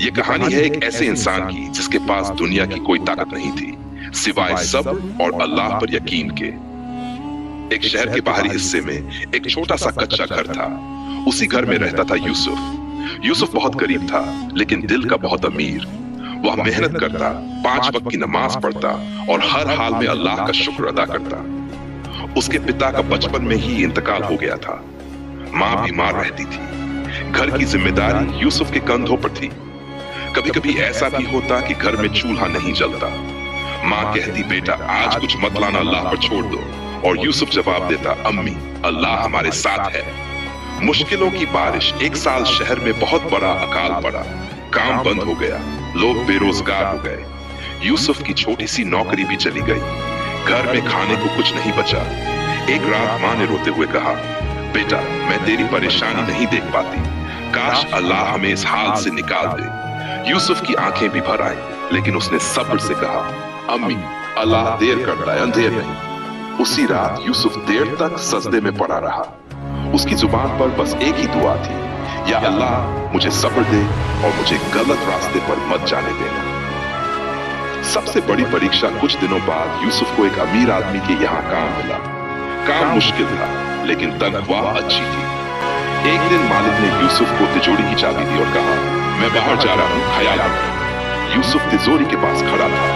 ये कहानी है एक ऐसे इंसान की जिसके पास दुनिया की कोई ताकत नहीं थी सिवाय सब्र और अल्लाह पर यकीन के। एक शहर के बाहरी हिस्से में एक छोटा सा कच्चा घर था। उसी घर में रहता था यूसुफ। यूसुफ बहुत गरीब था लेकिन दिल का बहुत अमीर। वह मेहनत करता, 5 वक्त की नमाज पढ़ता और हर हाल में अल्लाह का शुक्र अदा करता। उसके पिता का बचपन में ही इंतकाल हो गया था। माँ बीमार रहती थी। घर की जिम्मेदारी यूसुफ के कंधों पर थी। कभी कभी ऐसा भी होता कि घर में चूल्हा नहीं जलता। माँ कहती, बेटा आज कुछ मत लाना, अल्लाह पर छोड़ दो। और यूसुफ जवाब देता, अम्मी अल्लाह हमारे साथ है। मुश्किलों की बारिश। एक साल शहर में बहुत बड़ा अकाल पड़ा। काम बंद हो गया, लोग बेरोजगार हो गए। यूसुफ की छोटी सी नौकरी भी चली गई। घर में खाने को कुछ नहीं बचा। एक रात माँ ने रोते हुए कहा, बेटा मैं तेरी परेशानी नहीं देख पाती, काश अल्लाह हमें इस हाल से निकाल दे। यूसुफ की आंखें भी भर आई लेकिन उसने सब्र से कहा, अम्मी अल्लाह देर करता है, अंधेर नहीं। उसी रात यूसुफ देर तक सजदे में पड़ा रहा। उसकी जुबान पर बस एक ही दुआ थी, या अल्लाह मुझे सब्र दे और मुझे गलत रास्ते पर मत जाने देना। सबसे बड़ी परीक्षा कुछ दिनों बाद यूसुफ को एक अमीर आदमी के यहाँ काम मिला। काम मुश्किल था लेकिन तनख्वाह अच्छी थी। एक दिन मालिक ने यूसुफ को तिजोरी की चाबी दी और कहा, मैं बाहर जा रहा हूँ, ख्याल रखना। यूसुफ तिजोरी के पास खड़ा था।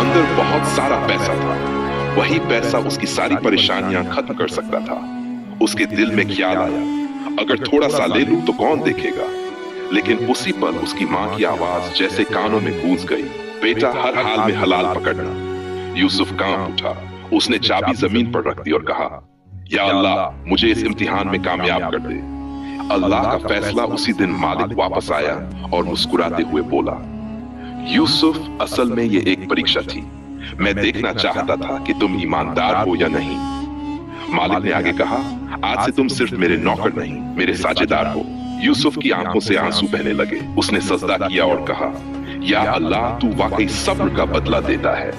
अंदर बहुत सारा पैसा था। वही पैसा उसकी सारी परेशानियां खत्म कर सकता था। उसके दिल में ख्याल आया, अगर थोड़ा सा ले लूं तो कौन देखेगा। लेकिन उसी पल उसकी माँ की आवाज जैसे कानों में गूंज गई, बेटा हर हाल में हलाल पकड़ना। यूसुफ कांप उठा। उसने चाबी जमीन पर रख दी और कहा, या अल्लाह मुझे इस इम्तिहान में कामयाब कर दे। अल्लाह का फैसला। उसी दिन मालिक वापस आया और मुस्कुराते हुए बोला, यूसुफ असल में ये एक परीक्षा थी। मैं देखना चाहता था कि तुम ईमानदार हो या नहीं। मालिक ने आगे कहा, आज से तुम सिर्फ मेरे नौकर नहीं, मेरे साझेदार हो। यूसुफ की आंखों से आंसू बहने लगे। उसने सजदा किया और कहा, या अल्लाह तू वाकई सब्र का बदला देता है।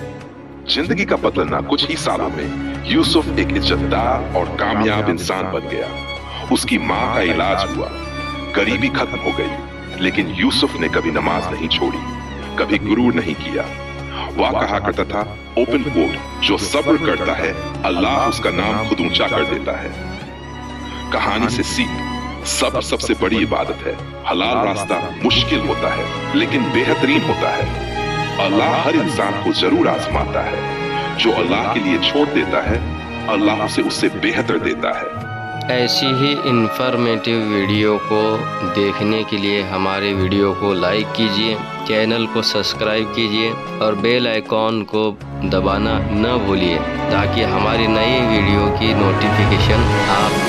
जिंदगी का बदलना। कुछ ही सालों में यूसुफ एक इज्जतदार और कामयाब इंसान बन गया। उसकी माँ का इलाज हुआ, गरीबी खत्म हो गई। लेकिन यूसुफ ने कभी नमाज नहीं छोड़ी, कभी गुरूर नहीं किया। वह कहा करता था, ओपन कोट, जो सब्र करता है अल्लाह उसका नाम खुद ऊंचा कर देता है। कहानी से सीख, सब्र सबसे बड़ी इबादत है। हलाल रास्ता मुश्किल होता है लेकिन बेहतरीन होता है। अल्लाह हर इंसान को जरूर आजमाता है। जो अल्लाह के लिए छोड़ देता है अल्लाह उसे उससे बेहतर देता है। ऐसी ही इन्फॉर्मेटिव वीडियो को देखने के लिए हमारे वीडियो को लाइक कीजिए, चैनल को सब्सक्राइब कीजिए और बेल आइकॉन को दबाना न भूलिए ताकि हमारी नई वीडियो की नोटिफिकेशन आप